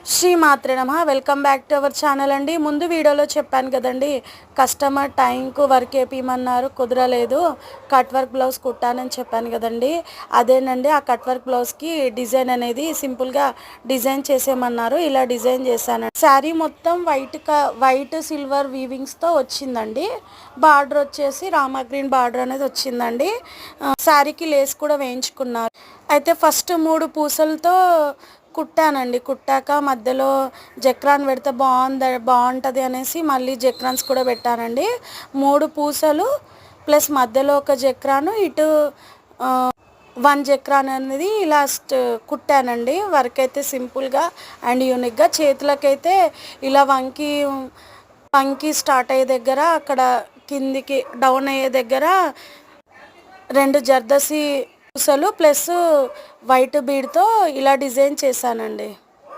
శ్రీ మాత్రే నమః. Welcome back to our channel అండి. ముందు వీడియోలో చెప్పాను కదండి, కస్టమర్ టైంకు వర్క్ వేపిమన్నారు, కుదరలేదు, కట్ వర్క్ బ్లౌజ్ కుట్టానని చెప్పాను కదండి. అదేనండి, ఆ కట్ వర్క్ బ్లౌజ్కి డిజైన్ అనేది సింపుల్గా డిజైన్ చేసేయమన్నారు. ఇలా డిజైన్ చేశానండి. శారీ మొత్తం వైట్ సిల్వర్ వీవింగ్స్తో వచ్చిందండి. బార్డర్ వచ్చేసి రామా గ్రీన్ బార్డర్ అనేది వచ్చిందండి. శారీకి లేస్ కూడా వేయించుకున్నారు. అయితే ఫస్ట్ 3 పూసలతో కుట్టానండి. కుట్టాక మధ్యలో జక్రాన్ పెడితే బాగుంటుంది అనేసి మళ్ళీ జక్రాన్స్ కూడా పెట్టానండి. 3 పూసలు ప్లస్ మధ్యలో ఒక జక్రాను, ఇటు 1 జక్రాన్ అనేది ఇలా కుట్టానండి. వర్క్ అయితే సింపుల్గా అండ్ యూనిక్గా. చేతులకైతే ఇలా వంకి స్టార్ట్ అయ్యే దగ్గర, అక్కడ కిందికి డౌన్ అయ్యే దగ్గర 2 జర్దసి పూసలు ప్లస్ వైట్ బీడ్తో ఇలా డిజైన్ చేశానండి.